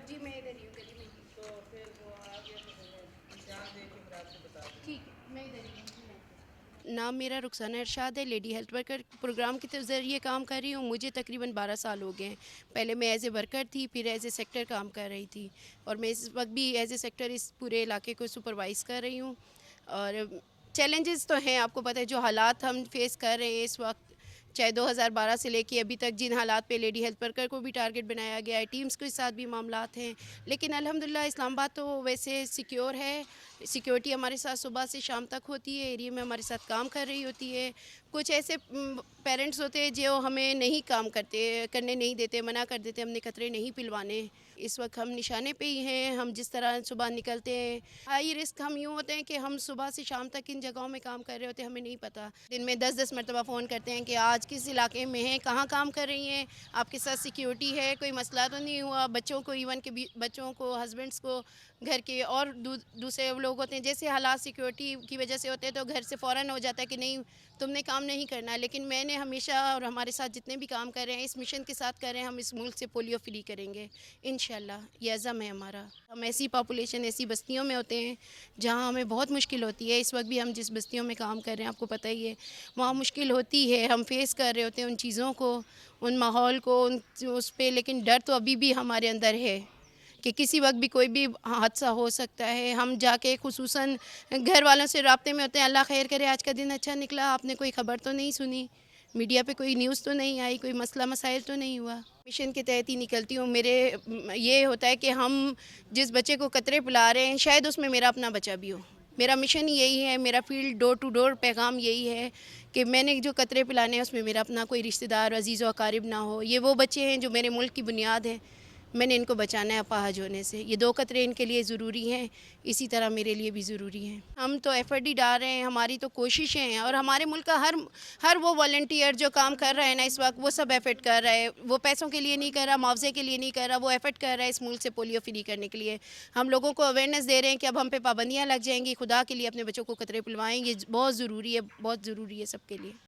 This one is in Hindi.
जी मैं इधर ही हूँ गली में। तो फिर वो आ गया तो फिर वो निशान देख के फिर आपसे बता दें। ठीक है, मैं इधर ही हूँ। नाम मेरा रुखसाना इरशाद है। लेडी हेल्थ वर्कर प्रोग्राम के ज़रिए काम कर रही हूँ। मुझे तकरीबन 12 साल हो गए हैं। पहले मैं एज ए वर्कर थी, फिर एज ए सेक्टर काम कर रही थी, और मैं इस वक्त भी एज ए सेक्टर इस पूरे इलाके को सुपरवाइज़ कर रही हूँ। और चैलेंजेस तो हैं, आपको पता है जो हालात हम फेस कर रहे हैं इस वक्त, चाहे 2012 से लेके अभी तक जिन हालात पे लेडी हेल्थ वर्कर को भी टारगेट बनाया गया है, टीम्स के साथ भी मामलात हैं। लेकिन अल्हम्दुलिल्लाह इस्लामाबाद तो वैसे सिक्योर है। सिक्योरिटी हमारे साथ सुबह से शाम तक होती है, एरिया में हमारे साथ काम कर रही होती है। कुछ ऐसे पेरेंट्स होते हैं जो हमें नहीं काम करने नहीं देते, मना कर देते, हमने खतरे नहीं पिलवाने। इस वक्त हम निशाने पे ही हैं। हम जिस तरह सुबह निकलते हैं, हाई रिस्क हम यूँ होते हैं कि हम सुबह से शाम तक इन जगहों में काम कर रहे होते हैं, हमें नहीं पता। दिन में 10-10 मरतबा फ़ोन करते हैं कि आज किस इलाके में हैं, कहाँ काम कर रही हैं, आपके साथ सिक्योरिटी है, कोई मसला तो नहीं हुआ। बच्चों को, इवन के बच्चों को, हस्बैंड्स को, घर के और दूसरे लोग होते हैं, जैसे हालात सिक्योरिटी की वजह से होते हैं तो घर से फ़ौरन हो जाता है कि नहीं तुमने काम नहीं करना। लेकिन मैंने हमेशा, और हमारे साथ जितने भी काम कर रहे हैं, इस मिशन के साथ कर रहे हैं, हम इस मुल्क से पोलियो फ्री करेंगे इंशाल्लाह। ये अज़म है हमारा। हम ऐसी पॉपुलेशन, ऐसी बस्तियों में होते हैं जहाँ हमें बहुत मुश्किल होती है। इस वक्त भी हम जिस बस्तियों में काम कर रहे हैं, आपको पता ही है, वहाँ मुश्किल होती है। हम फेस कर रहे होते हैं उन चीज़ों को, उन माहौल को, उस पर। लेकिन डर तो अभी भी हमारे अंदर है कि किसी वक्त भी कोई भी हादसा हो सकता है। हम जाके खुसूसन घर वालों से राब्ते में होते हैं, अल्लाह खैर करे, आज का दिन अच्छा निकला, आपने कोई ख़बर तो नहीं सुनी, मीडिया पे कोई न्यूज़ तो नहीं आई, कोई मसला मसाइल तो नहीं हुआ। मिशन के तहत ही निकलती हूँ। मेरे ये होता है कि हम जिस बच्चे को कतरे पिला रहे हैं, शायद उसमें मेरा अपना बच्चा भी हो। मेरा मिशन यही है, मेरा फील्ड डोर टू डोर पैगाम यही है कि मैंने जो कतरे पिलाने हैं उसमें मेरा अपना कोई रिश्तेदार, अजीज़ व अकारिब ना हो। ये वो बच्चे हैं जो मेरे मुल्क की बुनियाद हैं, मैंने इनको बचाना है अपाहज होने से। ये 2 कतरे इनके लिए ज़रूरी हैं, इसी तरह मेरे लिए भी ज़रूरी हैं। हम तो एफ़र्ट ही डाल रहे हैं, हमारी तो कोशिशें हैं, और हमारे मुल्क का हर वो वॉलंटियर जो काम कर रहा है ना इस वक्त, वो सब एफ़र्ट कर रहा है। वो पैसों के लिए नहीं कर रहा, मुआवजे के लिए नहीं कर रहा, वो एफ़र्ट कर रहा है इस मुल्क से पोलियो फ्री करने के लिए। हम लोगों को अवेयरनेस दे रहे हैं कि अब हम पे पाबंदियाँ लग जाएंगी, खुदा के लिए अपने बच्चों को कतरे पिलवाएँ। ये बहुत ज़रूरी है, बहुत ज़रूरी है सबके लिए।